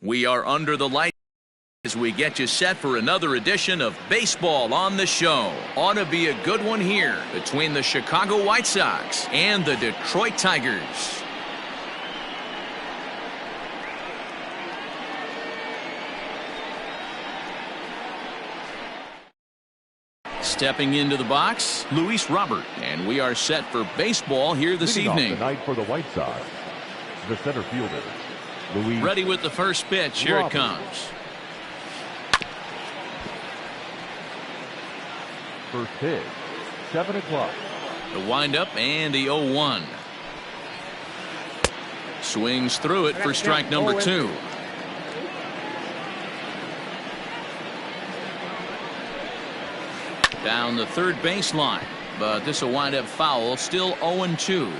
We are under the light as we get you set for another edition of Baseball on the Show. Ought to be a good one here between the Chicago White Sox and the Detroit Tigers. Stepping into the box, Luis Robert, and we are set for baseball here this evening. Off the night for the White Sox, the center fielder, Luis. Ready with the first pitch. Here it comes. First pitch, 7 o'clock. The windup and the 0-1. Swings through it for strike number 2. Down the third baseline, but this will wind up foul. Still 0-2.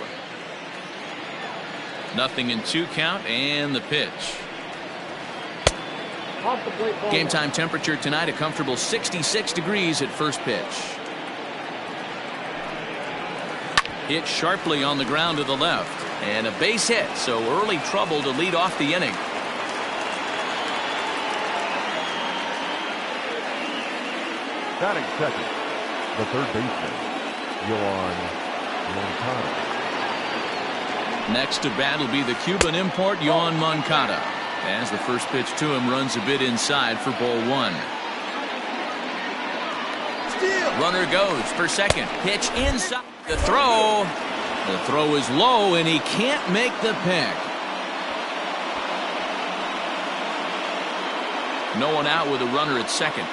Nothing in 2 count, and the pitch. Game time temperature tonight a comfortable 66 degrees at first pitch. Hit sharply on the ground to the left, and a base hit, so early trouble to lead off the inning. Batting second, the third baseman, Moncada. Next to bat will be the Cuban import, Moncada, as the first pitch to him runs a bit inside for ball 1. Runner goes for second. Pitch inside. The throw. The throw is low, and he can't make the pick. No one out with a runner at second.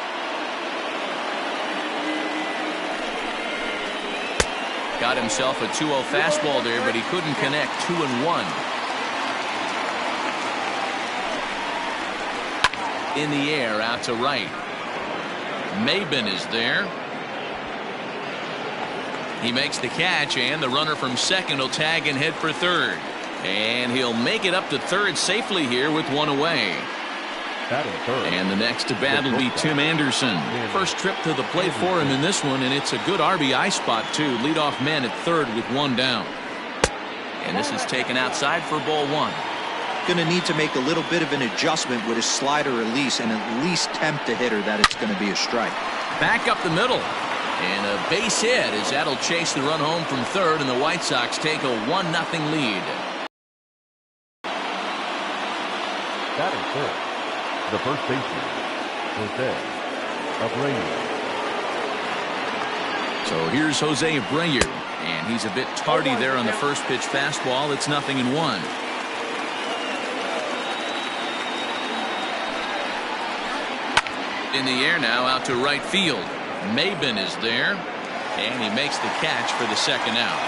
Got himself a 2-0 fastball there, but he couldn't connect. 2-1. In the air, out to right. Maben is there. He makes the catch, and the runner from second will tag and head for third. And he'll make it up to third safely here with one away. And the next to bat will be Tim Anderson. First trip to the plate for him in this one, and it's a good RBI spot too. Leadoff man at third with one down. And this is taken outside for ball 1. Going to need to make a little bit of an adjustment with his slider release and at least tempt the hitter that it's going to be a strike. Back up the middle. And a base hit as that'll chase the run home from third, and the White Sox take a 1-0 lead. Batting fourth, the first baseman, Jose Abreu. So here's Jose Abreu, and he's a bit tardy there on the first pitch fastball. It's 0-1. In the air now, out to right field. Maben is there, and he makes the catch for the second out.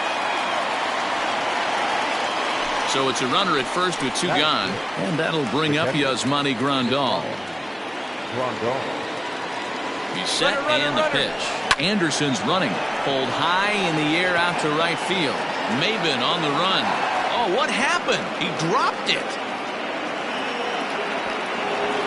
So it's a runner at first with 2 gone, and that'll bring up Yasmani Grandal. He's set, and the pitch. Anderson's running, pulled high in the air out to right field. Maben on the run. Oh, what happened? He dropped it.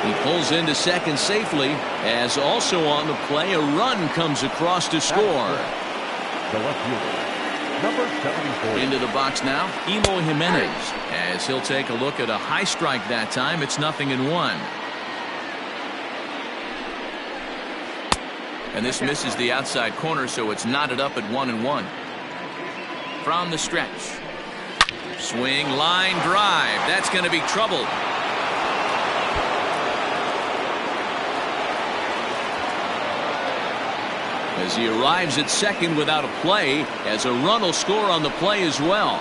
He pulls into second safely, as also on the play a run comes across to score. The left fielder, number 74. Into the box now, Eloy Jimenez, as he'll take a look at a high strike that time. It's 0-1. And this misses the outside corner, so it's knotted up at 1-1. From the stretch. Swing, line drive. That's going to be trouble. As he arrives at second without a play, as a run will score on the play as well.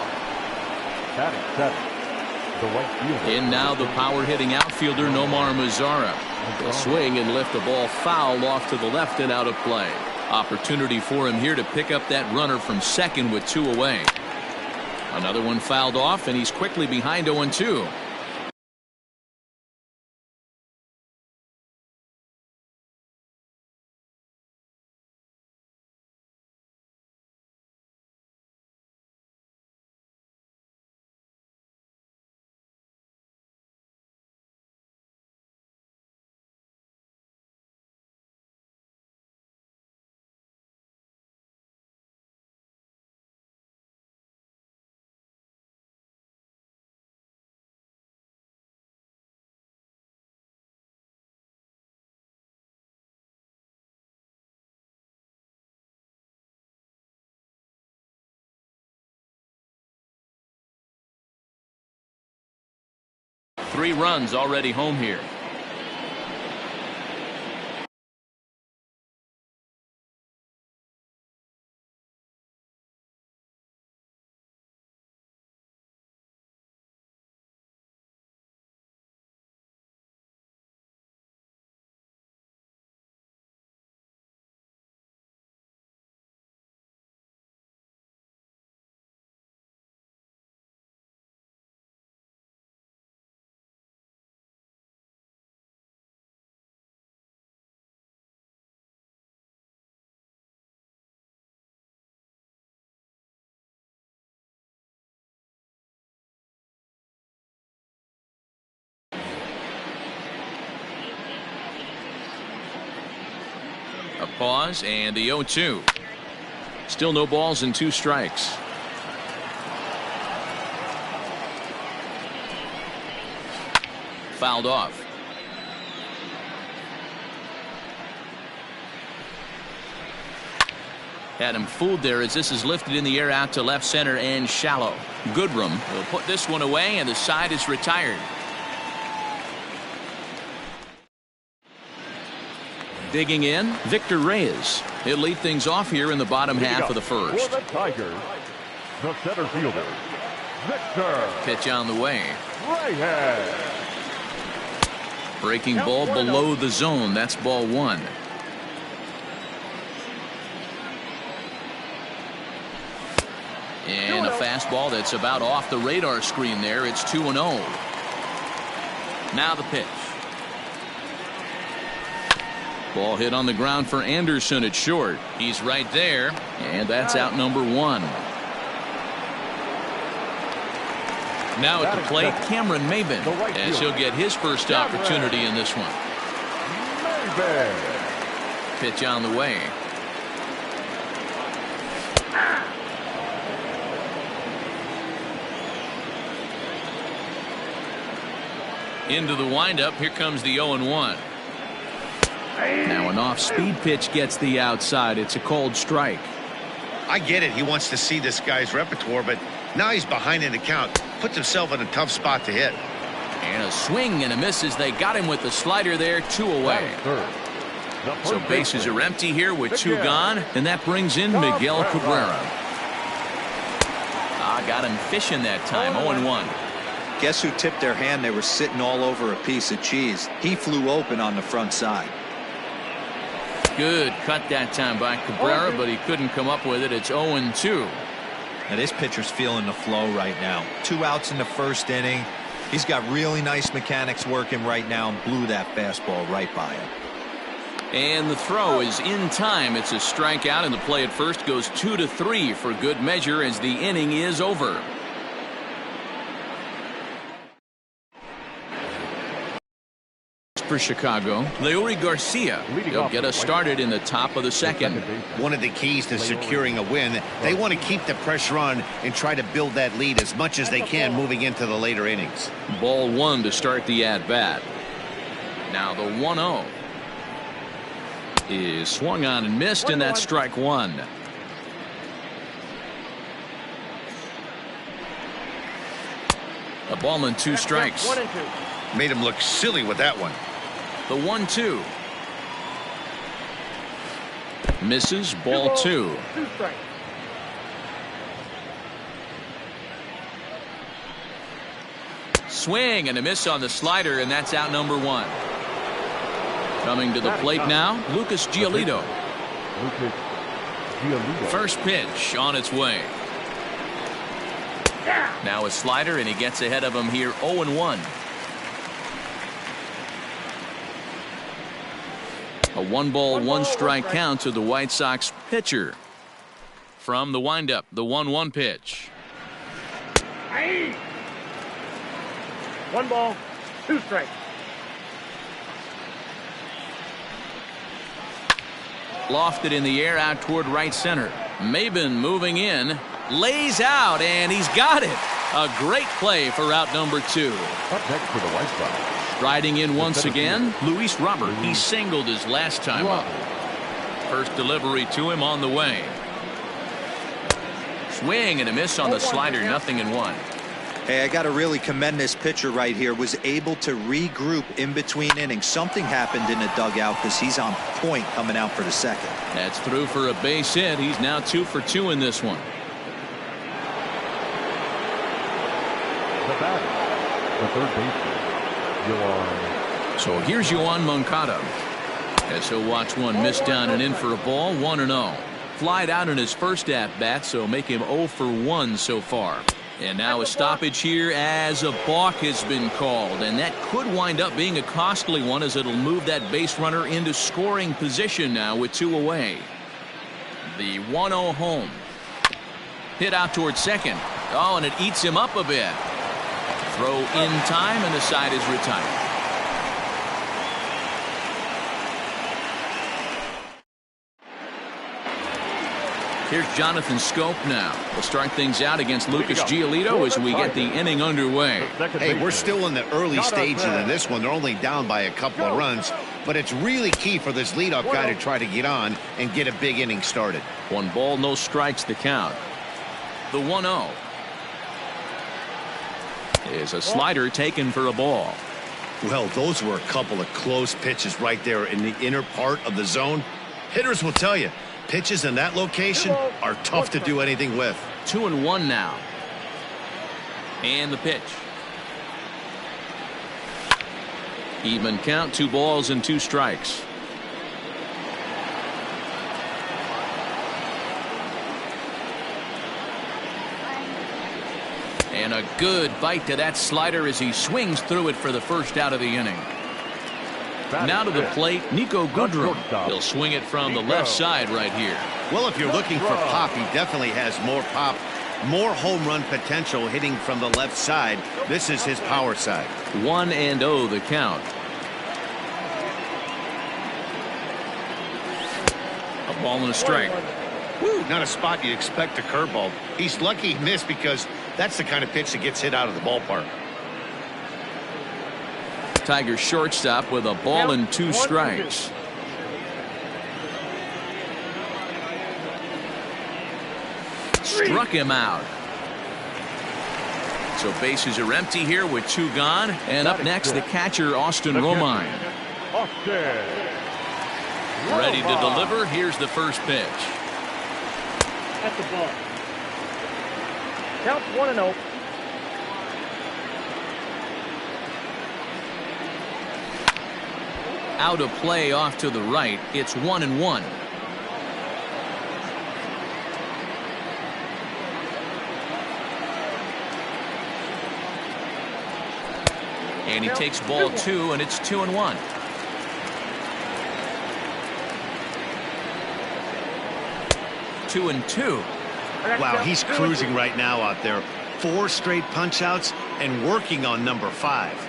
In now the power-hitting outfielder Nomar Mazara. He'll swing and lift the ball foul off to the left and out of play. Opportunity for him here to pick up that runner from second with 2 away. Another one fouled off, and he's quickly behind 0-2. 3 runs already home here. A pause and the 0-2. Still no balls and 2 strikes. Fouled off. Had him fooled there as this is lifted in the air out to left center and shallow. Goodrum will put this one away and the side is retired. Digging in, Victor Reyes. He'll lead things off here in the bottom half of the first. For the Tigers, the center fielder, Victor. Pitch on the way. Reyes. Breaking ball below the zone. That's ball 1. And a fastball that's about off the radar screen there. It's 2-0. Now the pitch. Ball hit on the ground for Anderson at short. He's right there, and that's out number 1. Now at the plate, Cameron Maben, as he'll get his first opportunity in this one. Pitch on the way. Into the windup. Here comes the 0-1. Now an off-speed pitch gets the outside. It's a cold strike. I get it. He wants to see this guy's repertoire, but now he's behind in the count. Puts himself in a tough spot to hit. And a swing and a miss as they got him with the slider there. 2 away. So bases are empty here with 2 gone, and that brings in Miguel Cabrera. Got him fishing that time. 0-1. Guess who tipped their hand? They were sitting all over a piece of cheese. He flew open on the front side. Good cut that time by Cabrera, but he couldn't come up with it. It's 0-2. Now this pitcher's feeling the flow right now. 2 outs in the first inning. He's got really nice mechanics working right now and blew that fastball right by him. And the throw is in time. It's a strikeout, and the play at first goes 2-3 for good measure as the inning is over. For Chicago, Leury Garcia. They'll get us started in the top of the second. One of the keys to securing a win, they want to keep the pressure on and try to build that lead as much as they can moving into the later innings. Ball 1 to start the at-bat. Now the 1-0 is swung on and missed, and that's strike 1. A ball and 2 strikes. Made him look silly with that one. The 1-2 misses. Ball 2. Swing and a miss on the slider, and that's out number 1. Coming to the plate now, Lucas Giolito. First pitch on its way. Now a slider, and he gets ahead of him here. 0-1. A 1-ball, 1-strike count to the White Sox pitcher. From the windup, the 1-1 pitch. 1 ball, 2 strikes. Lofted in the air out toward right center. Maben moving in, lays out, and he's got it. A great play for out number 2. Up next for the White Sox. Riding in once again, Luis Robert. He singled his last time up. First delivery to him on the way. Swing and a miss on the slider. 0-1. Hey, I got to really commend this pitcher right here. Was able to regroup in between innings. Something happened in the dugout because he's on point coming out for the second. That's through for a base hit. He's now 2 for 2 in this one. The batter, the third baseman, Yoan. So here's Yoan Moncada. As he'll watch one miss down and in for a ball. 1-0. Flied out in his first at bat, so make him 0 for 1 so far. And now a stoppage here as a balk has been called, and that could wind up being a costly one as it'll move that base runner into scoring position now with 2 away. The 1-0 home. Hit out towards second. Oh, and it eats him up a bit. Throw in time, and the side is retired. Here's Jonathan Scope now. We'll start things out against Lucas Giolito as we get the inning underway. Hey, we're still in the early stages of this one. They're only down by a couple of runs, but it's really key for this leadoff guy to try to get on and get a big inning started. 1 ball, no strikes the count. The 1-0 is a slider taken for a ball. Well, those were a couple of close pitches right there in the inner part of the zone. Hitters will tell you, pitches in that location are tough to do anything with. 2-1 now. And the pitch. Even count, 2 balls and 2 strikes. And a good bite to that slider as he swings through it for the first out of the inning. Now to the plate, Nico Goodrum. He'll swing it from the left side right here. Well, if you're looking for pop, he definitely has more pop, more home run potential hitting from the left side. This is his power side. 1-0 the count. A ball and a strike. Woo, not a spot you'd expect a curveball. He's lucky he missed because that's the kind of pitch that gets hit out of the ballpark. Tigers shortstop with a ball and 2 strikes. Struck him out. So bases are empty here with 2 gone. And up next, the catcher, Austin Romine. Ready to deliver. Here's the first pitch. That's the ball. Count 1-0. Out of play off to the right. It's 1-1. And he takes ball 2, and it's 2-1. Two and 2. Wow, he's cruising right now out there. 4 straight punch outs and working on number 5.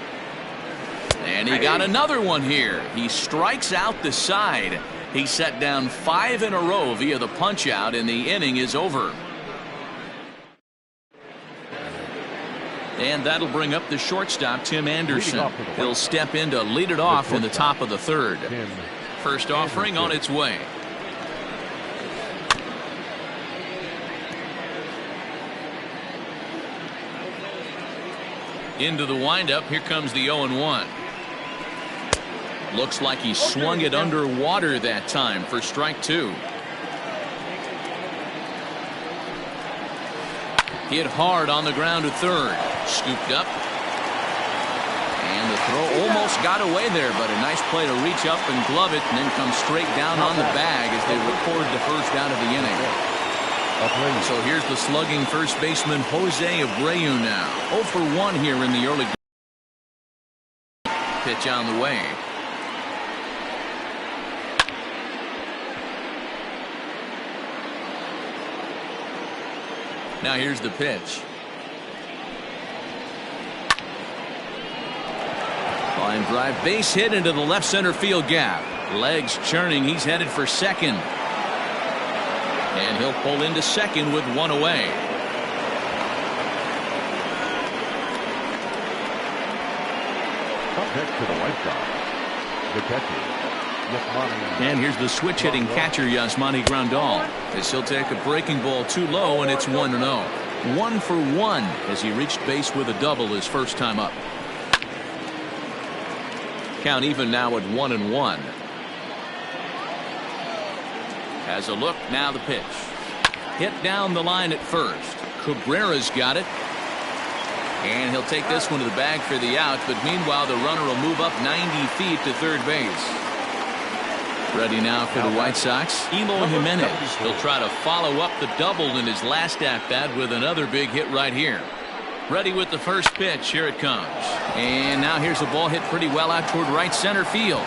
And he got another one here. He strikes out the side. He set down 5 in a row via the punch out, and the inning is over. And that'll bring up the shortstop, Tim Anderson. He'll step in to lead it off in the top of the 3rd. First offering on its way. Into the windup. Here comes the 0-1. Looks like he swung it underwater that time for strike 2. Hit hard on the ground to 3rd. Scooped up. And the throw almost got away there, but a nice play to reach up and glove it and then come straight down on the bag as they record the first out of the inning. So here's the slugging first baseman Jose Abreu now. 0 for 1 here in the early. Pitch on the way. Now here's the pitch. Line drive, base hit into the left center field gap. Legs churning. He's headed for second. And he'll pull into second with 1 away. Up next to the White Sox, the catcher. And here's the switch hitting catcher Yasmani Grandal as he'll take a breaking ball too low, and it's 1-0. 1 for 1 as he reached base with a double his first time up. Count even now at 1-1. Has a look, now the pitch. Hit down the line at first. Cabrera's got it. And he'll take this one to the bag for the out, but meanwhile the runner will move up 90 feet to third base. Ready now for the White Sox, Eloy Jimenez. He'll try to follow up the double in his last at-bat with another big hit right here. Ready with the first pitch. Here it comes. And now here's a ball hit pretty well out toward right center field.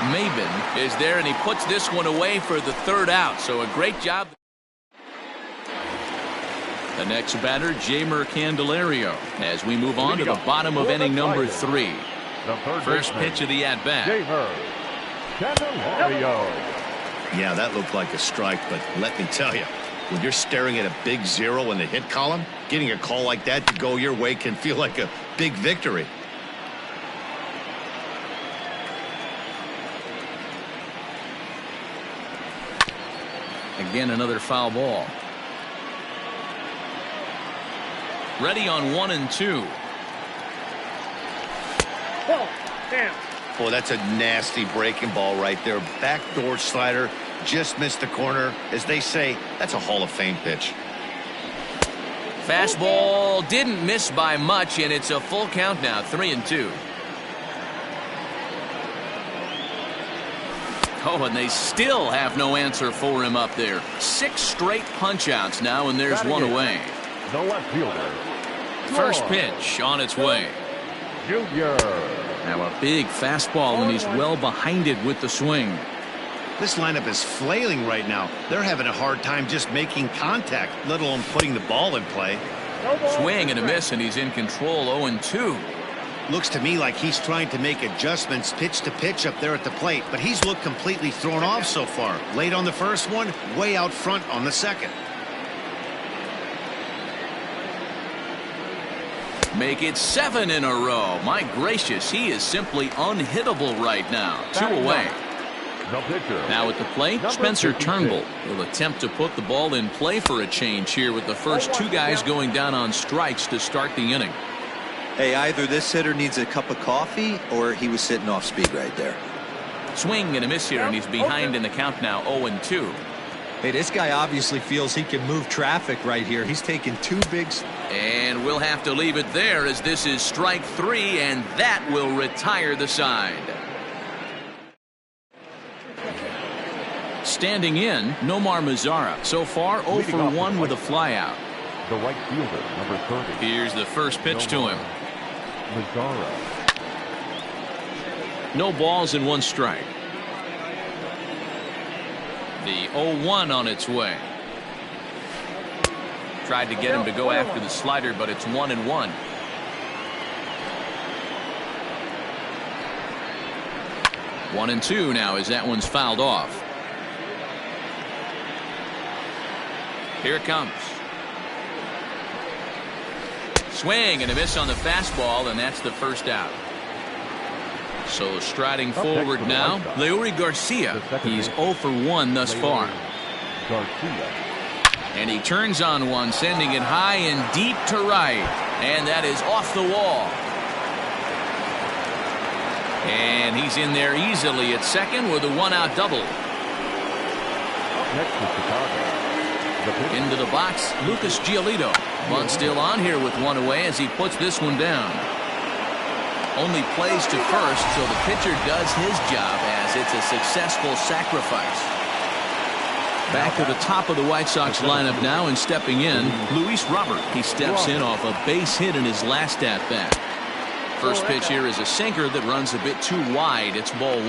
Mlb is there, and he puts this one away for the third out. So a great job. The next batter, Jeimer Candelario, as we move on to the bottom of inning number 3. First pitch of the at-bat. Yeah, that looked like a strike, but let me tell you, when you're staring at a big 0 in the hit column, getting a call like that to go your way can feel like a big victory. Again, another foul ball. Ready on 1-2. Oh, damn. Oh, that's a nasty breaking ball right there. Backdoor slider, just missed the corner. As they say, that's a Hall of Fame pitch. Fastball didn't miss by much, and it's a full count now, 3-2. Oh, and they still have no answer for him up there. 6 straight punch-outs now, and there's one away. The left fielder. First pitch on its way. Junior. Now a big fastball, and he's well behind it with the swing. This lineup is flailing right now. They're having a hard time just making contact, let alone putting the ball in play. Swing and a miss, and he's in control, 0-2. Looks to me like he's trying to make adjustments pitch to pitch up there at the plate, but he's looked completely thrown off so far. Late on the first one, way out front on the second. Make it 7 in a row. My gracious, he is simply unhittable right now. 2 away. Now at the plate, Spencer Turnbull will attempt to put the ball in play for a change here with the first 2 guys going down on strikes to start the inning. Hey, either this hitter needs a cup of coffee or he was sitting off speed right there. Swing and a miss here, and he's behind in the count now, 0-2. Hey, this guy obviously feels he can move traffic right here. He's taking 2 big. And we'll have to leave it there as this is strike 3, and that will retire the side. Standing in, Nomar Mazara. So far, 0 for 1 with a flyout. The right fielder, number 30. Here's the first pitch to him. Mazara. No balls and 1 strike. The 0-1 on its way. Tried to get him to go after the slider, but it's 1-1. One and 2 now as that one's fouled off. Here it comes. Swing and a miss on the fastball, and that's the first out. So striding forward now, Leury Garcia. He's 0 for 1 thus far. And he turns on one, sending it high and deep to right. And that is off the wall. And he's in there easily at second with a 1-out double. Next to Chicago. Into the box, Lucas Giolito. Bunt still on here with 1 away as he puts this one down. Only plays to first, so the pitcher does his job as it's a successful sacrifice. Back to the top of the White Sox lineup now, and stepping in, Luis Robert. He steps in off a base hit in his last at-bat. First pitch here is a sinker that runs a bit too wide. It's ball 1.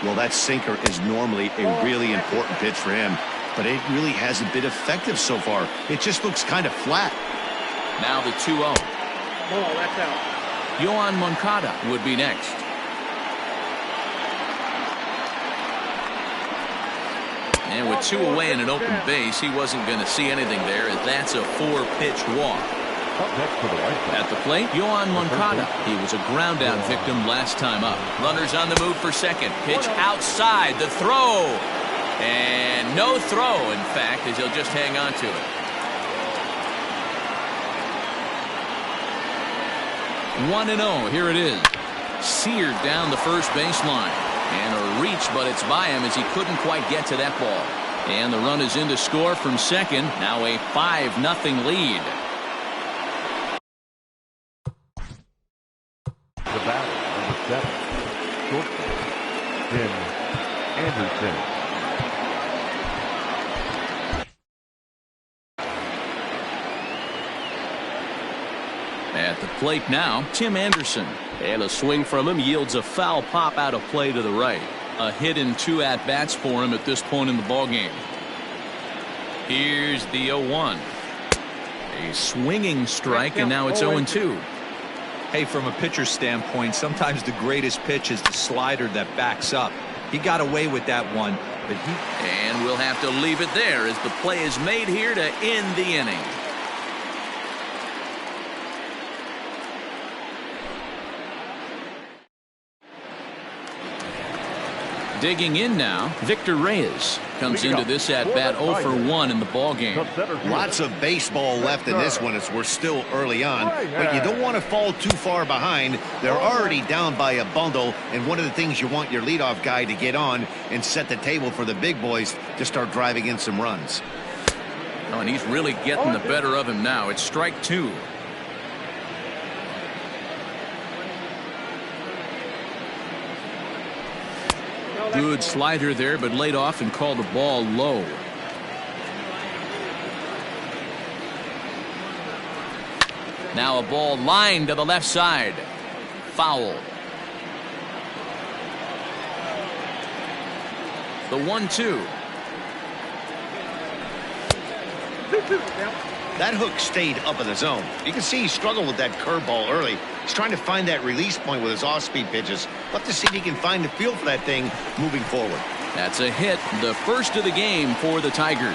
Well, that sinker is normally a really important pitch for him, but it really hasn't been effective so far. It just looks kind of flat. Now the 2-0. Oh, that's out. Yoan Moncada would be next. And with 2 away in an open base, he wasn't going to see anything there, as that's a 4-pitch walk. At the plate, Yoan Moncada. He was a ground-out victim last time up. Runners on the move for second. Pitch outside. The throw. And no throw, in fact, as he'll just hang on to it. 1-0. Here it is. Seared down the first baseline. And a reach, but it's by him as he couldn't quite get to that ball. And the run is in to score from second. Now a 5-0 lead. The batter, number 7, shortstop, Tim Anderson. At the plate now, Tim Anderson. And a swing from him yields a foul pop out of play to the right. A hit and 2 at-bats for him at this point in the ballgame. Here's the 0-1. A swinging strike, and now it's 0-2. Hey, from a pitcher's standpoint, sometimes the greatest pitch is the slider that backs up. He got away with that one, but And we'll have to leave it there as the play is made here to end the inning. Digging in now, Victor Reyes comes into this at-bat 0 for 1 in the ballgame. Lots of baseball left in this one as we're still early on, but you don't want to fall too far behind. They're already down by a bundle, and one of the things you want your leadoff guy to get on and set the table for the big boys to start driving in some runs. Oh, and he's really getting the better of him now. It's strike 2. Good slider there, but laid off and called the ball low. Now a ball lined to the left side. Foul. The 1-2. That hook stayed up in the zone. You can see he struggled with that curveball early. He's trying to find that release point with his off-speed pitches. Love to see if he can find the feel for that thing moving forward. That's a hit, the first of the game for the Tigers.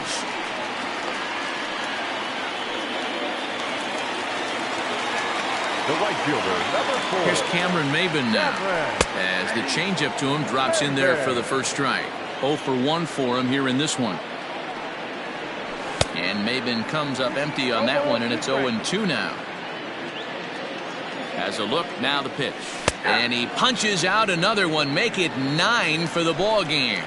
The right fielder, number 4. Here's Cameron Maben now, as the changeup to him drops in there for the first strike. 0 for 1 for him here in this one. And Maben comes up empty on that one, and it's 0-2 now. Has a look, now the pitch. And he punches out another one, make it 9 for the ball game.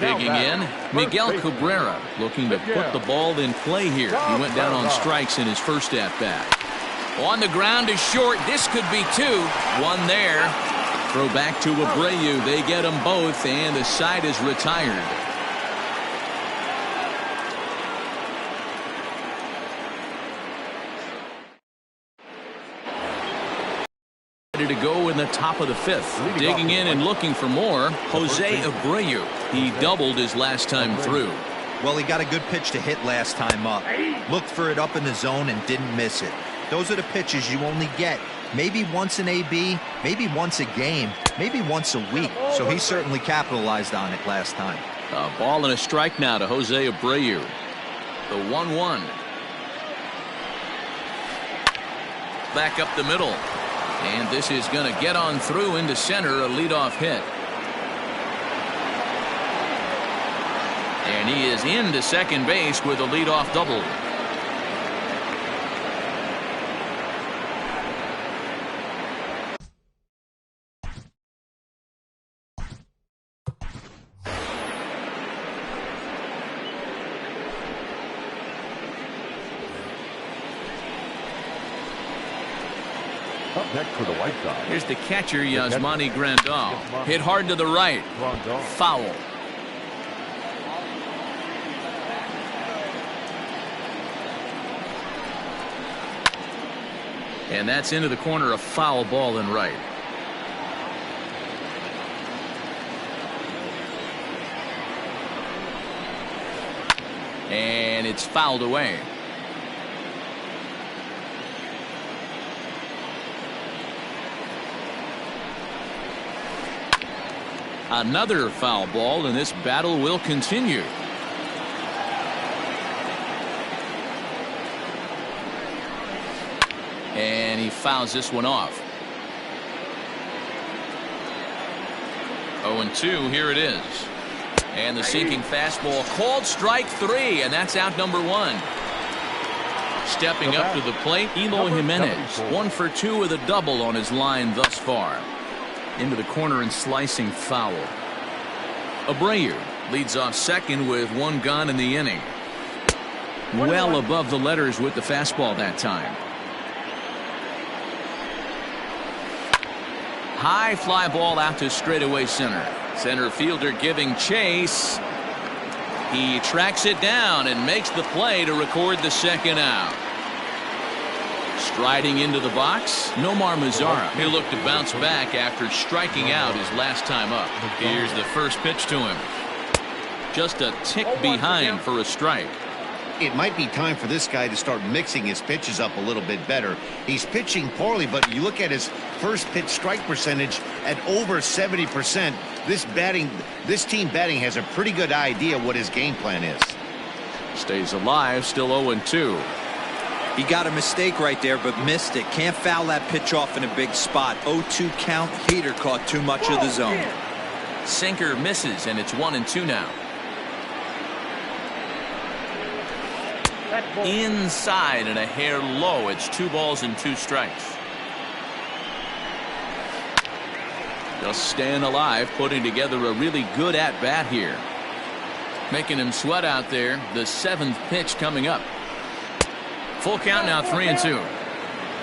Digging in, Miguel Cabrera looking to put the ball in play here. He went down on strikes in his first at-bat. On the ground is short. This could be 2. 1 there. Throw back to Abreu. They get them both, and the side is retired. Ready to go in the top of the 5th. Digging in and looking for more, Jose Abreu. He doubled his last time through. well, he got a good pitch to hit last time up. Looked for it up in the zone and didn't miss it. Those are the pitches you only get maybe once in AB, maybe once a game, maybe once a week. So he certainly capitalized on it last time. A ball and a strike now to Jose Abreu. The 1-1. Back up the middle. And this is going to get on through into center, a leadoff hit. And he is into second base with a leadoff double. Up next for the White Sox. Here's the catcher, Yasmani Grandal. Hit hard to the right. Foul. And that's into the corner, a foul ball and right. And it's fouled away. Another foul ball, and this battle will continue. And he fouls this one off. 0-2, here it is. And the sinking fastball called strike 3, and that's out number 1. Stepping up to the plate, Eloy Jimenez. 1 for 2 with a double on his line thus far. Into the corner and slicing foul. Abreu leads off second with 1 gone in the inning. Well above the letters with the fastball that time. High fly ball out to straightaway center. Center fielder giving chase. He tracks it down and makes the play to record the second out. Striding into the box, Nomar Mazara. He'll look to bounce back after striking out his last time up. Here's the first pitch to him. Just a tick behind for a strike. It might be time for this guy to start mixing his pitches up a little bit better. He's pitching poorly, but you look at his first pitch strike percentage at over 70%. This team batting has a pretty good idea what his game plan is. Stays alive, still 0-2. He got a mistake right there, but missed it. Can't foul that pitch off in a big spot. 0-2 count. Heater caught too much of the zone. Sinker misses, and it's 1-2 now. Inside and a hair low. It's 2 balls and 2 strikes. Just staying alive, putting together a really good at-bat here. Making him sweat out there. The 7th pitch coming up. Full count now, 3-2.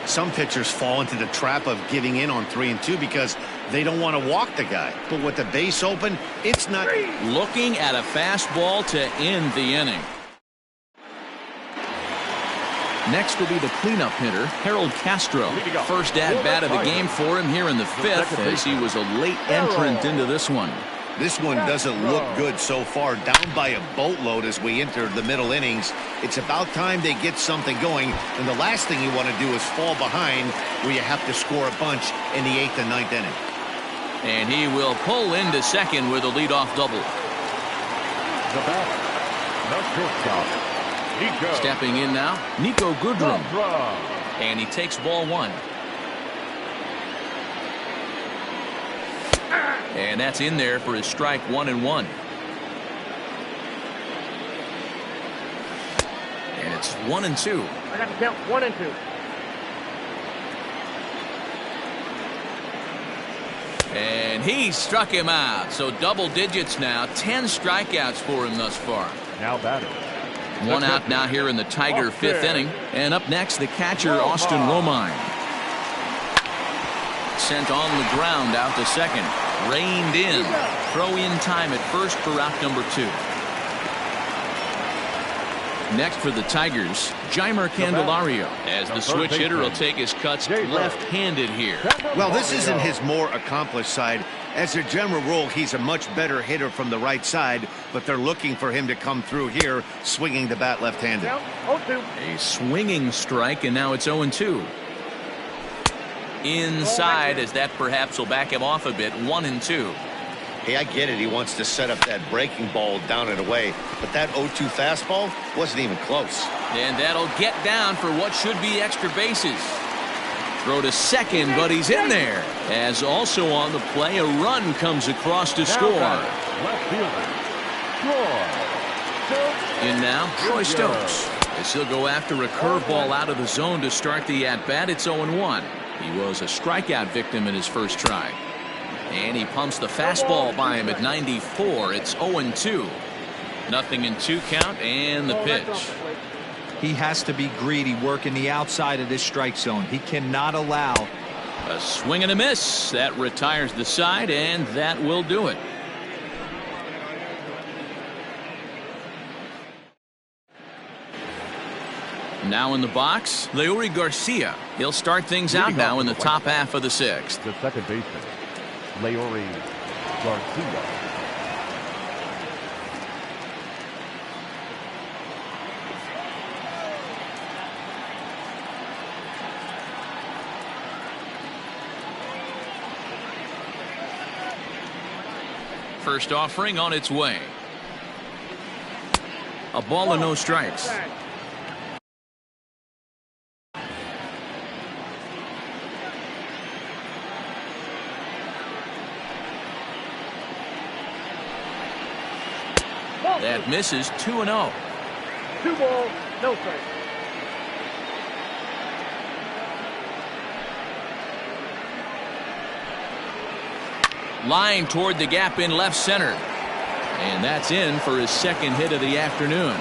Some pitchers fall into the trap of giving in on 3-2 because they don't want to walk the guy. But with the base open, it's not. Looking at a fastball to end the inning. Next will be the cleanup hitter, Harold Castro. First at-bat of the game for him here in the 5th, as he was a late entrant into this one. This one doesn't look good so far. Down by a boatload as we enter the middle innings. It's about time they get something going. And the last thing you want to do is fall behind where you have to score a bunch in the 8th and 9th inning. And he will pull into second with a leadoff double. The batter, the shortstop, Nico. Stepping in now, Nico Goodrum. And he takes ball 1. And that's in there for his strike 1-1. And it's 1-2. I got to count 1 and 2. And he struck him out. So double digits now. 10 strikeouts for him thus far. Now batter. 1 out now here in the Tiger 5th inning. And up next, the catcher, Austin Romine. Sent on the ground out to second. Reined in. Throw in time at first for out number 2. Next for the Tigers, Jeimer Candelario, as the switch hitter will take his cuts left-handed here. Well, this isn't his more accomplished side. As a general rule, he's a much better hitter from the right side, but they're looking for him to come through here, swinging the bat left-handed. A swinging strike, and now it's 0-2. Inside, as that perhaps will back him off a bit. 1-2. Hey, I get it. He wants to set up that breaking ball down and away, but that 0-2 fastball wasn't even close. And that'll get down for what should be extra bases. Throw to second, but he's in there. As also on the play, a run comes across to score. Left fielder, Troy. In now, Troy Stokes. As he'll go after a curveball out of the zone to start the at-bat. It's 0-1. He was a strikeout victim in his first try. And he pumps the fastball by him at 94. It's 0-2. 0-2 count and the pitch. He has to be greedy, working the outside of this strike zone. He cannot allow a swing and a miss. That retires the side, and that will do it. Now in the box, Leury Garcia. He'll start things out now in the top half of the 6th. The second baseman, Leury Garcia. First offering on its way. A ball and no strikes. That misses. 2-0. 2 balls, no strikes. Line toward the gap in left center. And that's in for his second hit of the afternoon.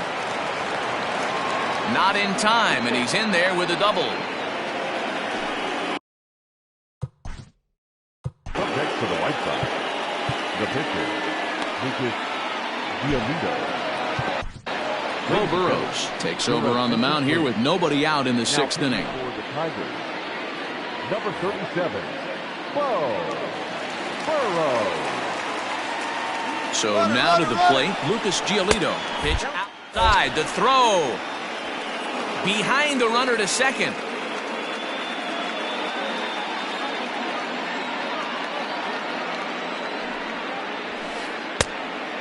Not in time, and he's in there with a double. Up next to the right side, the pitcher, Joe Burrows takes over on the mound here with nobody out in the sixth inning. For the Tigers, number 37, Burrows. So now to the plate, Lucas Giolito. Pitch outside, the throw. Behind the runner to second.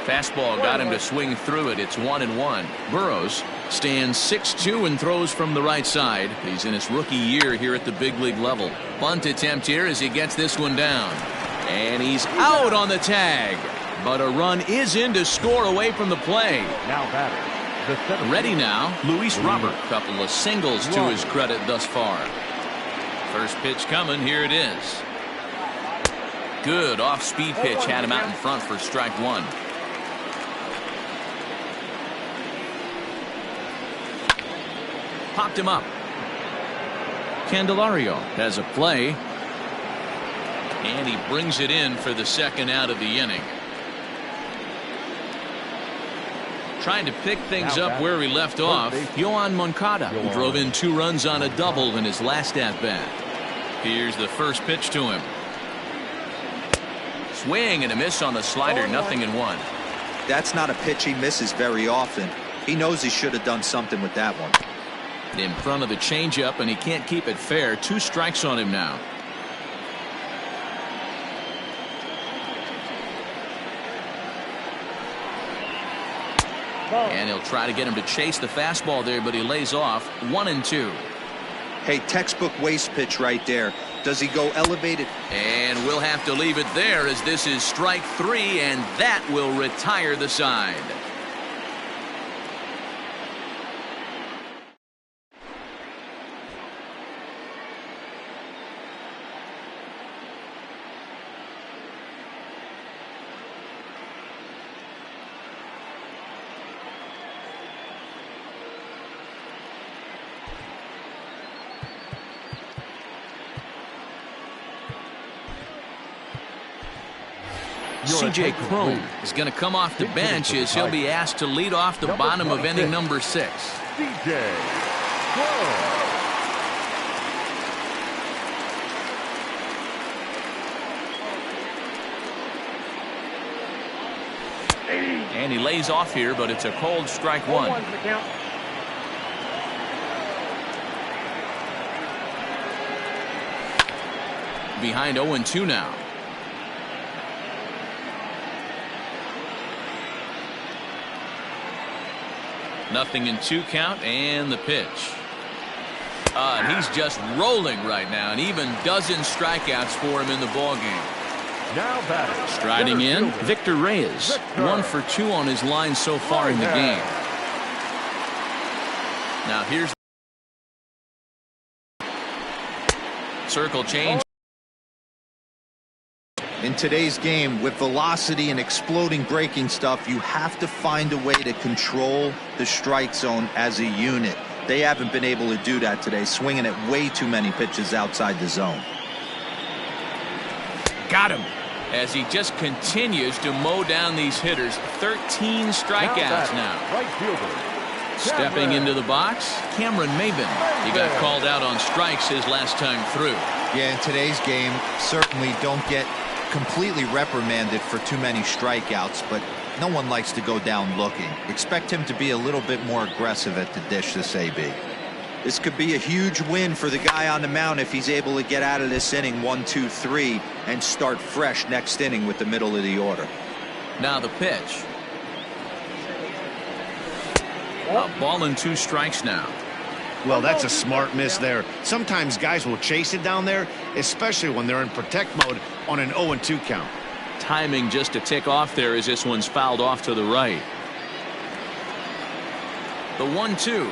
Fastball got him to swing through it. It's 1-1. Burrows stands 6'2" and throws from the right side. He's in his rookie year here at the big league level. Bunt attempt here as he gets this one down. And he's out on the tag. But a run is in to score away from the play. Now batter, the center. Ready now, Luis Robert. Couple of singles to his credit thus far. First pitch coming. Here it is. Good off-speed pitch. Had him out in front for strike one. Popped him up. Candelario has a play. And he brings it in for the second out of the inning. Trying to pick things up where he left off, Yohan Moncada, who drove in 2 runs on a double in his last at-bat. Here's the first pitch to him. Swing and a miss on the slider, 0-1. That's not a pitch he misses very often. He knows he should have done something with that one. In front of the changeup, and he can't keep it fair. 2 strikes on him now. And he'll try to get him to chase the fastball there, but he lays off. 1-2. Hey, textbook waste pitch right there. Does he go elevated? And we'll have to leave it there as this is strike 3, and that will retire the side. C.J. Cron is going to come off the bench as he'll be asked to lead off the bottom of inning number 6. C.J. Cron. And he lays off here, but it's a cold strike 1. Behind 0-2 now. Nothing in 2 count, and the pitch. And he's just rolling right now, and even dozen strikeouts for him in the ballgame. Now batting. Striding in, Victor Reyes. 1 for 2 on his line so far in the game. Now here's circle change. In today's game, with velocity and exploding breaking stuff, you have to find a way to control the strike zone as a unit. They haven't been able to do that today, swinging at way too many pitches outside the zone. Got him. As he just continues to mow down these hitters. 13 strikeouts now. Right fielder. Stepping into the box, Cameron Maben. He got called out on strikes his last time through. Yeah, in today's game, certainly don't get completely reprimanded for too many strikeouts, but no one likes to go down looking. Expect him to be a little bit more aggressive at the dish this AB. This could be a huge win for the guy on the mound if he's able to get out of this inning 1, 2, 3 and start fresh next inning with the middle of the order. Now the pitch. A ball and 2 strikes now. Well, that's a smart miss there. Sometimes guys will chase it down there, especially when they're in protect mode on an 0-2 count. Timing just to tick off there as this one's fouled off to the right. The 1-2.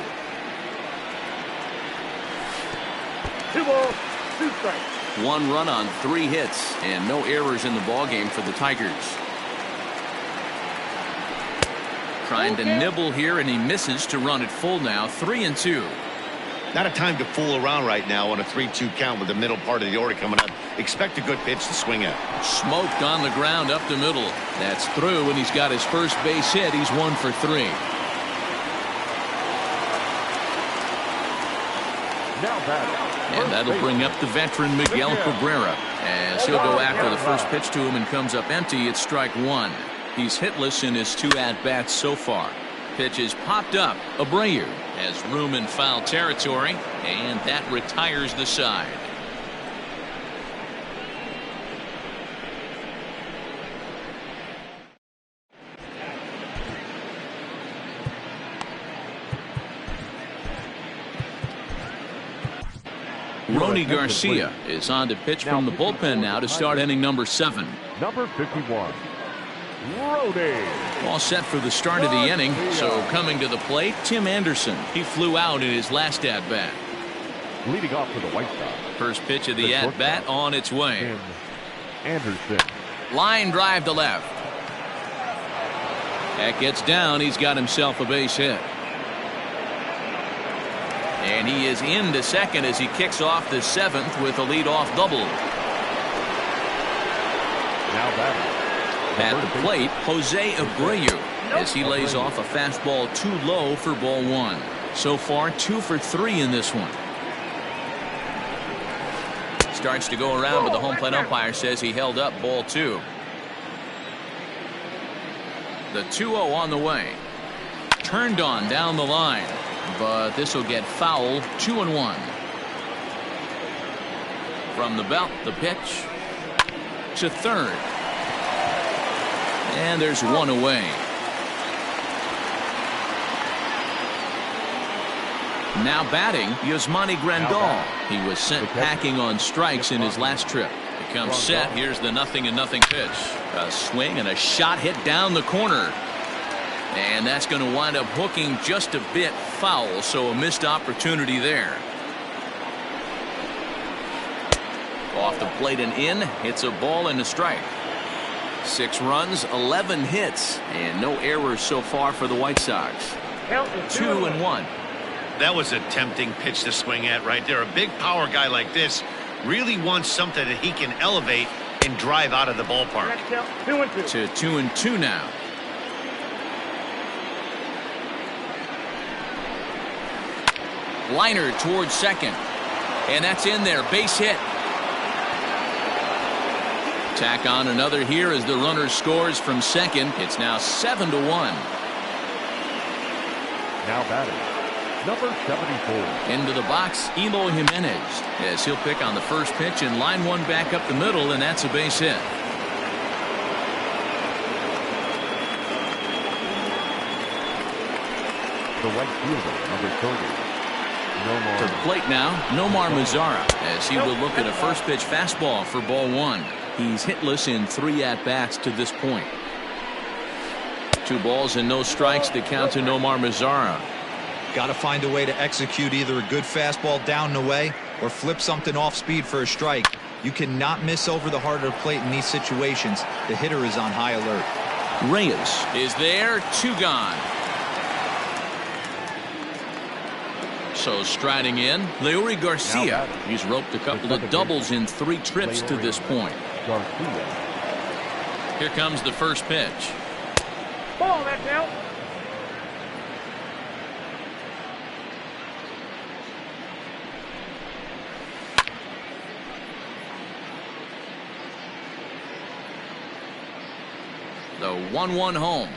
2 balls, 2 strikes. 1 run on 3 hits and no errors in the ballgame for the Tigers. Trying to nibble here, and he misses to run it full now. 3-2. Not a time to fool around right now on a 3-2 count with the middle part of the order coming up. Expect a good pitch to swing at. Smoked on the ground up the middle. That's through, and he's got his first base hit. He's 1 for 3. Now batting. And that'll bring up the veteran Miguel Cabrera, as he'll go after the first pitch to him and comes up empty. It's strike 1. He's hitless in his 2 at-bats so far. Pitch is popped up. Abreu has room in foul territory, and that retires the side. Rony Garcia is on to pitch from the bullpen now to start inning number 7. Number 51. Rony. All set for the start of the inning. So coming to the plate, Tim Anderson. He flew out in his last at-bat. Leading off for the White Sox. First pitch of the at-bat on its way. Tim Anderson. Line drive to left. That gets down. He's got himself a base hit. And he is into second as he kicks off the 7th with a leadoff double. Now batting. At the plate, Jose Abreu, as he lays off a fastball too low for ball 1. So far, 2 for 3 in this one. Starts to go around, but the home plate umpire says he held up ball 2. The 2-0 on the way. Turned on down the line, but this will get foul. 2-1. From the belt, the pitch to third. And there's 1 away. Now batting, Yasmani Grandal. He was sent packing on strikes in his last trip. He comes set. Here's the 0-0 pitch. A swing and a shot hit down the corner. And that's going to wind up hooking just a bit foul, so a missed opportunity there. Off the plate and in. Hits a ball and a strike. 6 runs, 11 hits, and no errors so far for the White Sox. 2-1. That was a tempting pitch to swing at right there. A big power guy like this really wants something that he can elevate and drive out of the ballpark. To 2-2 now. Liner towards second, and that's in there. Base hit. Tack on another here as the runner scores from second. It's now 7-1. Now batting, number 74. Into the box, Eloy Jimenez, as he'll pick on the first pitch and line one back up the middle, and that's a base hit. The right fielder, number 30. To the plate now, Nomar Mazara, as he will look at a first pitch fastball for ball 1. He's hitless in 3 at-bats to this point. 2 balls and no strikes to count to Nomar Mazara. Got to find a way to execute either a good fastball down and away or flip something off speed for a strike. You cannot miss over the heart of the plate in these situations. The hitter is on high alert. Reyes is there, 2 gone. So striding in, Leury Garcia. He's roped a couple of doubles in 3 trips to this point. Here comes the first pitch. Ball, that's out. The 1-1 home.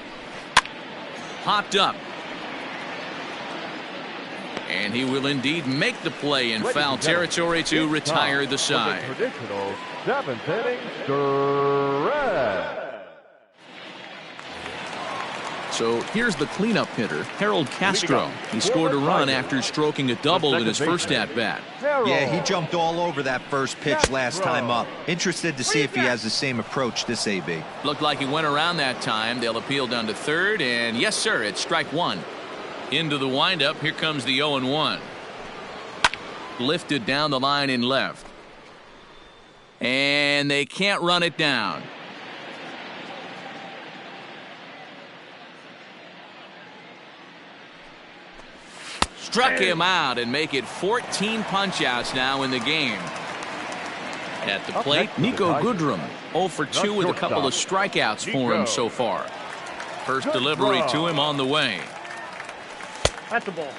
Popped up. And he will indeed make the play in foul territory to retire the side. Traditional 7th inning stretch. So here's the cleanup hitter, Harold Castro. He scored a run after stroking a double in his first at-bat. Yeah, he jumped all over that first pitch last time up. Interested to see if he has the same approach this AB. Looked like he went around that time. They'll appeal down to third, and yes, sir, it's strike 1. Into the windup, here comes the 0-1. Lifted down the line in left. And they can't run it down. Struck him out and make it 14 punch-outs now in the game. At the plate, Nico Goodrum, 0 for 2 with a couple of strikeouts for him so far. First delivery to him on the way. That's the ball.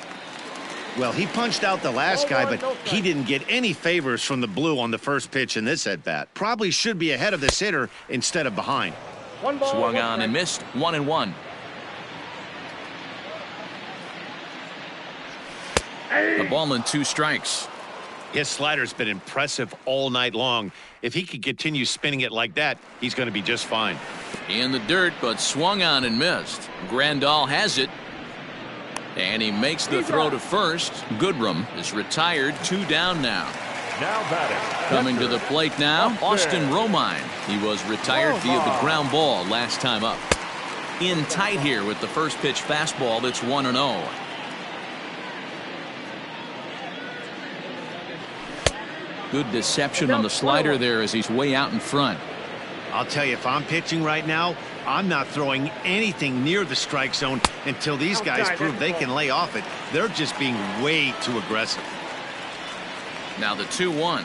Well, he punched out the last guy, but he didn't get any favors from the blue on the first pitch in this at-bat. Probably should be ahead of this hitter instead of behind. One ball, Swung one on strike. and missed, 1-1. A ball and 2 strikes. His slider's been impressive all night long. If he could continue spinning it like that, he's going to be just fine. In the dirt, but swung on and missed. Grandal has it. And he makes the throw to first. Goodrum is retired, 2 down now. Now batting. Coming to the plate now, Austin Romine. He was retired via the ground ball last time up. In tight here with the first pitch fastball that's 1-0. Good deception on the slider there as he's way out in front. I'll tell you, if I'm pitching right now, I'm not throwing anything near the strike zone until these guys prove they can lay off it. They're just being way too aggressive. Now the 2-1.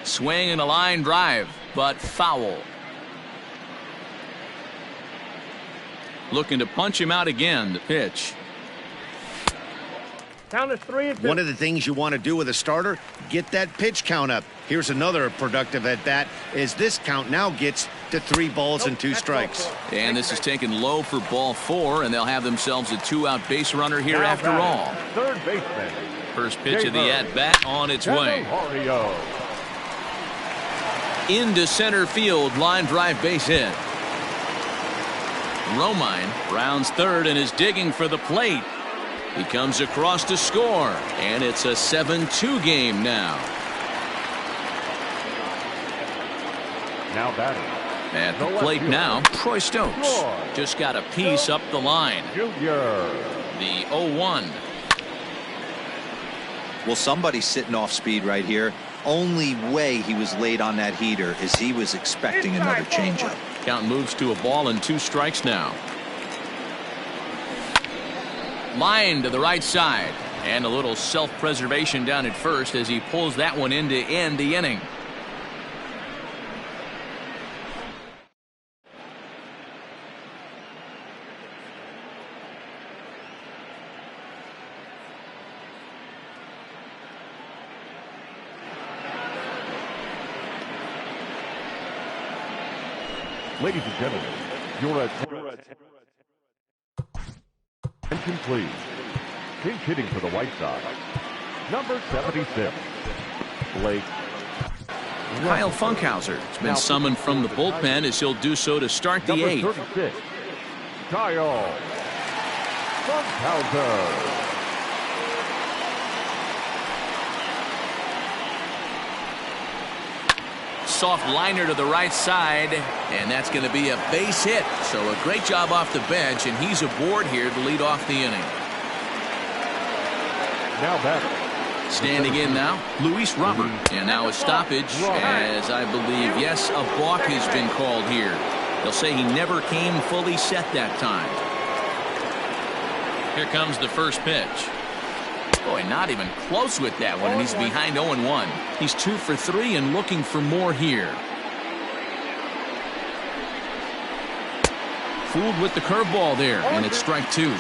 Swing and a line drive, but foul. Looking to punch him out again, the pitch. Count is 3-2. One of the things you want to do with a starter, get that pitch count up. Here's another productive at bat as this count now gets to 3 balls and 2 strikes. And this is taken low for ball 4, and they'll have themselves a 2-out base runner here Now after batting. all. Third baseman. First pitch of the at-bat on its way. Into center field, line drive base hit. Romine rounds third and is digging for the plate. He comes across to score, and it's a 7-2 game now. Now batting. At the plate now, Troy Stokes just got a piece up the line. Junior. The 0-1. Well, somebody's sitting off speed right here. Only way he was late on that heater is he was expecting another changeup. Count moves to a ball and 2 strikes now. Line to the right side, and a little self-preservation down at first as he pulls that one in to end the inning. Ladies and gentlemen, your attention please. Pinch hitting for the White Sox, number 76, Blake. Kyle Funkhauser has been summoned from the bullpen as he'll do so to start the 8th. Number 36, Kyle Funkhauser. Soft liner to the right side, and that's going to be a base hit. So a great job off the bench, and he's aboard here to lead off the inning. Now batting. Standing in now, Luis Robert. And now a stoppage as I believe, yes, a balk has been called here. They'll say he never came fully set that time. Here comes the first pitch. Boy, not even close with that one, and he's behind 0-1. He's 2 for 3 and looking for more here. Fooled with the curveball there, and it's strike 2.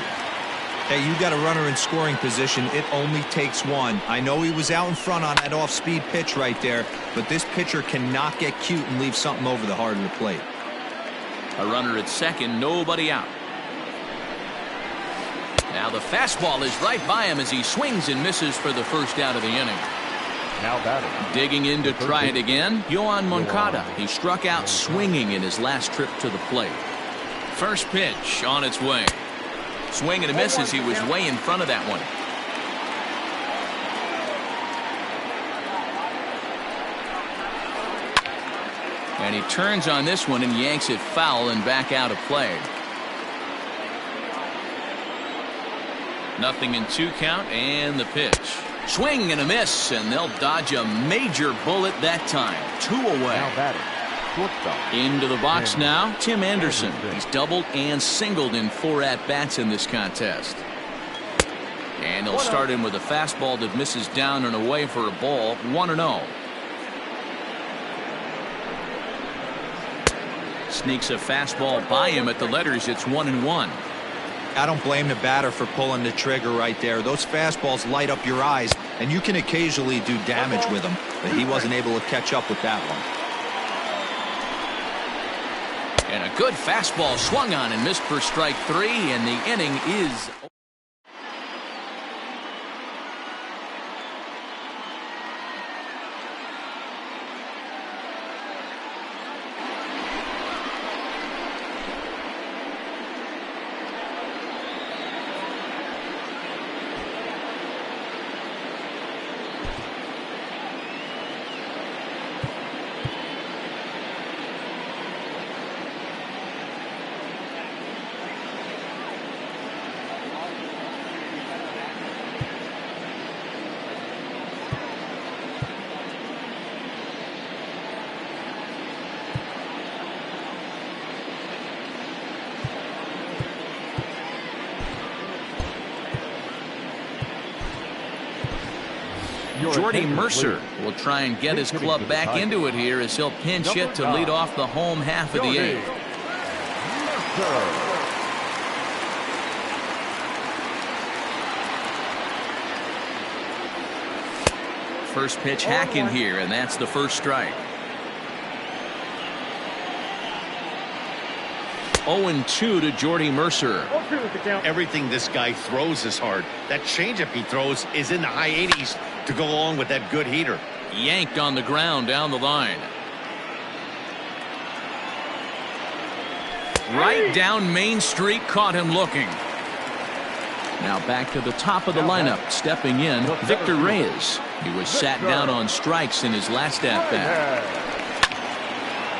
Hey, you got a runner in scoring position. It only takes one. I know he was out in front on that off-speed pitch right there, but this pitcher cannot get cute and leave something over the heart of the plate. A runner at second, nobody out. Now the fastball is right by him as he swings and misses for the first out of the inning. Now batting. Digging in to try it again, Yohan Moncada. He struck out swinging in his last trip to the plate. First pitch on its way. Swing and a miss as he was way in front of that one. And he turns on this one and yanks it foul and back out of play. 0-2 count and the pitch. Swing and a miss, and they'll dodge a major bullet that time. 2 away. Now batting, shortstop. Into the box now, Tim Anderson. He's doubled and singled in 4 at-bats in this contest. And he'll start in with a fastball that misses down and away for a ball. 1-0. Sneaks a fastball by him at the letters. It's 1-1. I don't blame the batter for pulling the trigger right there. Those fastballs light up your eyes, and you can occasionally do damage with them, but he wasn't able to catch up with that one. And a good fastball swung on and missed for strike 3, and the inning is... Jordy Mercer will try and get his club back into it here as he'll pinch hit to lead off the home half of the 8th. First pitch hacking here, and that's the first strike. 0-2 to Jordy Mercer. Everything this guy throws is hard. That changeup he throws is in the high 80s to go along with that good heater. Yanked on the ground down the line. Right down Main Street, caught him looking. Now back to the top of the lineup, stepping in, Victor Reyes. He was sat down on strikes in his last at-bat.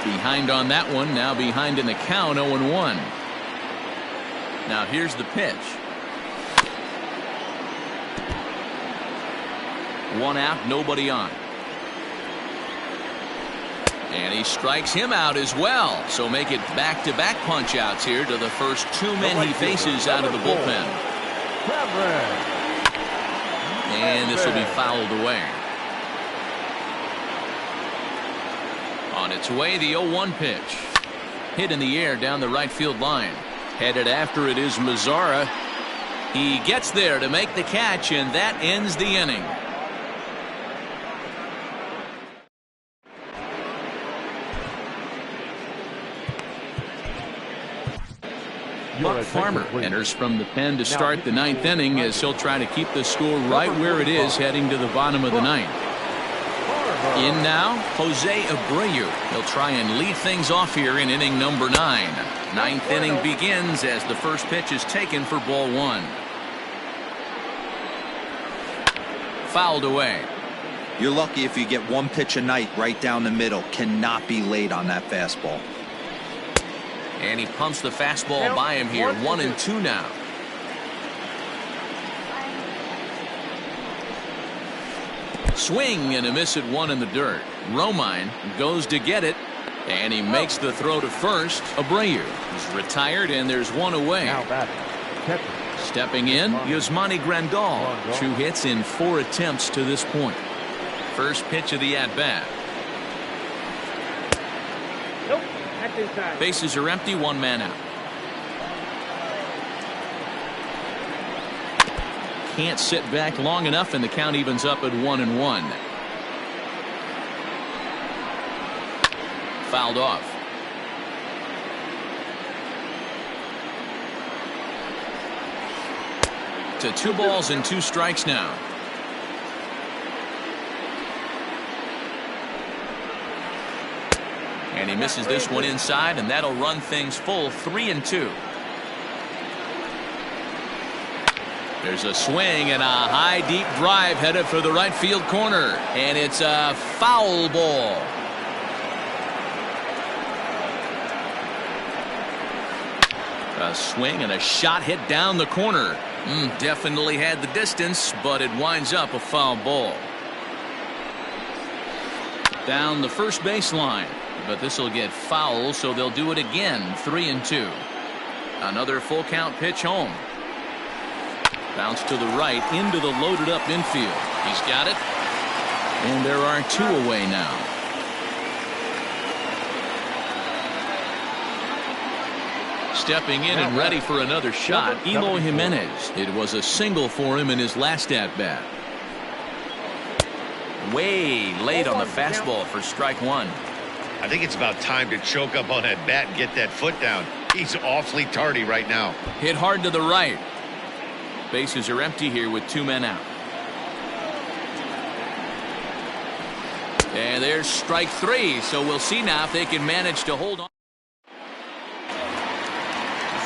Behind on that one, now behind in the count, 0-1. Now here's the pitch. 1 out, nobody on. And he strikes him out as well. So make it back-to-back punch-outs here to the first 2 men he faces out of the bullpen. And this will be fouled away. On its way, the 0-1 pitch. Hit in the air down the right field line. Headed after it is Mazzara. He gets there to make the catch, and that ends the inning. Buck Farmer enters from the pen to start the 9th inning as he'll try to keep the score right where it is heading to the bottom of the 9th. In now, Jose Abreu. He'll try and lead things off here in inning number 9. 9th inning begins as the first pitch is taken for ball 1. Fouled away. You're lucky if you get 1 pitch a night right down the middle. Cannot be late on that fastball. And he pumps the fastball by him here. 1-2 now. Swing and a miss at 1 in the dirt. Romine goes to get it, and he makes the throw to first. Abreu is retired, and there's 1 away. Stepping in, Yasmani Grandal. 2 hits in 4 attempts to this point. First pitch of the at-bat. Bases are empty, 1 man out. Can't sit back long enough, and the count evens up at 1-1. Fouled off. To 2 balls and 2 strikes now. And he misses this one inside, and that'll run things full. 3-2. There's a swing and a high deep drive headed for the right field corner, and it's a foul ball. A swing and a shot hit down the corner. Definitely had the distance, but it winds up a foul ball. Down the first baseline, but this will get foul, so they'll do it again. 3-2. Another full count pitch home. Bounce to the right into the loaded up infield. He's got it. And there are 2 away now. Stepping in and ready for another shot, Eloy Jimenez. It was a single for him in his last at-bat. Way late on the fastball for strike 1. I think it's about time to choke up on that bat and get that foot down. He's awfully tardy right now. Hit hard to the right. Bases are empty here with 2 men out. And there's strike 3, so we'll see now if they can manage to hold on.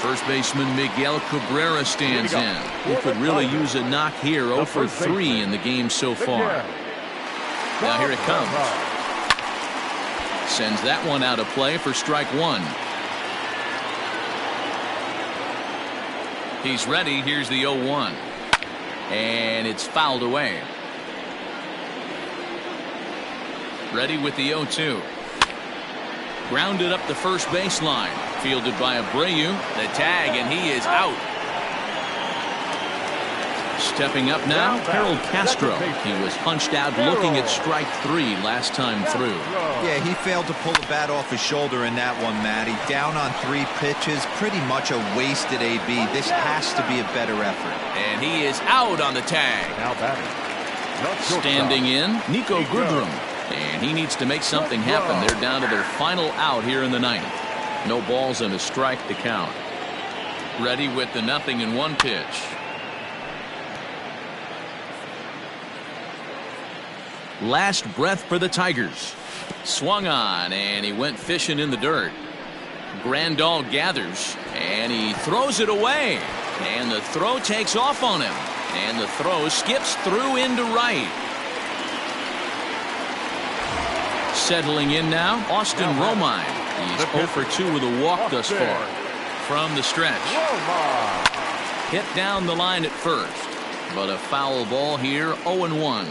First baseman Miguel Cabrera stands in. He could really use a knock here. 0 for 3 in the game so far. Now here it comes. Sends that one out of play for strike 1. He's ready. Here's the 0-1. And it's fouled away. Ready with the 0-2. Grounded up the first baseline. Fielded by Abreu. The tag, and he is out. Stepping up now, Harold Castro. He was punched out looking at strike 3 last time through. Yeah, he failed to pull the bat off his shoulder in that one, Matty. Down on 3 pitches, pretty much a wasted AB. This has to be a better effort. And he is out on the tag. Now batting. Standing in, Nico Goodrum. And he needs to make something happen. They're down to their final out here in the 9th. No balls and a strike to count. Ready with the 0-1 pitch. Last breath for the Tigers. Swung on, and he went fishing in the dirt. Grandal gathers, and he throws it away. And the throw takes off on him. And the throw skips through into right. Settling in now, Austin Romine. He's 0 for 2 with a walk thus far. From the stretch. Hit down the line at first. But a foul ball here, 0-1.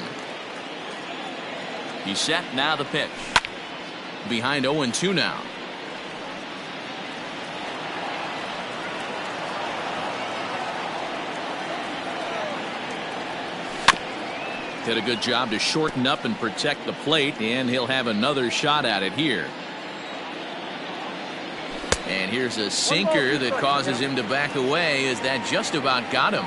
He's set, now the pitch. Behind 0-2 now. Did a good job to shorten up and protect the plate, and he'll have another shot at it here. And here's a sinker that causes him to back away, as that just about got him.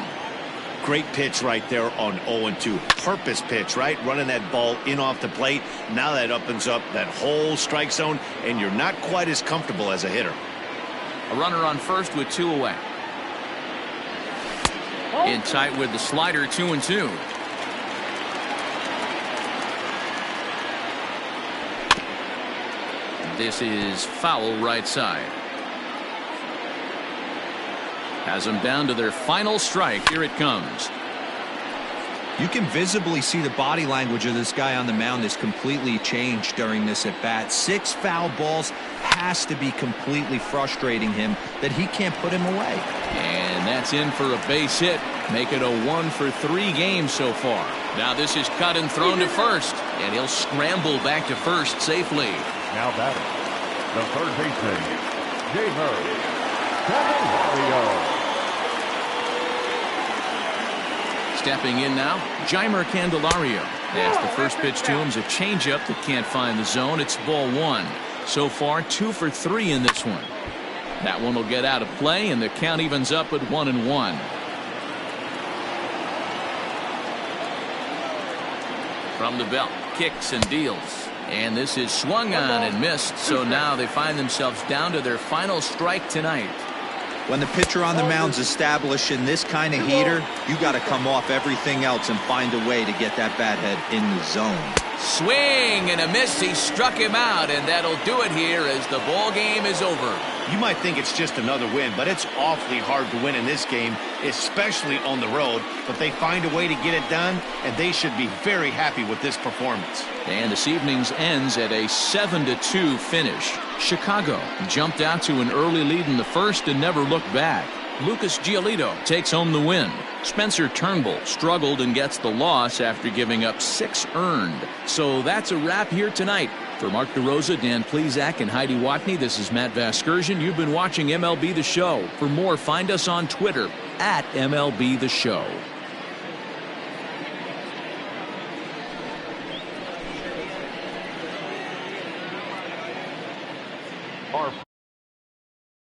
Great pitch right there on 0-2. Purpose pitch, right? Running that ball in off the plate. Now that opens up that whole strike zone, and you're not quite as comfortable as a hitter. A runner on first with 2 away. In tight with the slider, 2-2. This is foul right side. Has them down to their final strike. Here it comes. You can visibly see the body language of this guy on the mound is completely changed during this at bat. 6 foul balls has to be completely frustrating him that he can't put him away. And that's in for a base hit. Make it a 1 for 3 game so far. Now this is cut and thrown to first, and he'll scramble back to first safely. Now batting, the third baseman, Jamer Candelario. Stepping in now, Jeimer Candelario. As the first pitch to him is a changeup that can't find the zone. It's ball 1. So far, 2 for 3 in this one. That one will get out of play, and the count evens up at 1-1. From the belt, kicks and deals. And this is swung on and missed, so now they find themselves down to their final strike tonight. When the pitcher on the mound's established in this kind of heater, you got to come off everything else and find a way to get that bat head in the zone. Swing and a miss. He struck him out, and that'll do it here as the ball game is over. You might think it's just another win, but it's awfully hard to win in this game, especially on the road. But they find a way to get it done, and they should be very happy with this performance. And this evening's ends at a 7-2 finish. Chicago jumped out to an early lead in the first and never looked back. Lucas Giolito takes home the win. Spencer Turnbull struggled and gets the loss after giving up 6 earned. So that's a wrap here tonight. For Mark DeRosa, Dan Plezak, and Heidi Watney, this is Matt Vasgersian. You've been watching MLB The Show. For more, find us on Twitter @MLB The Show.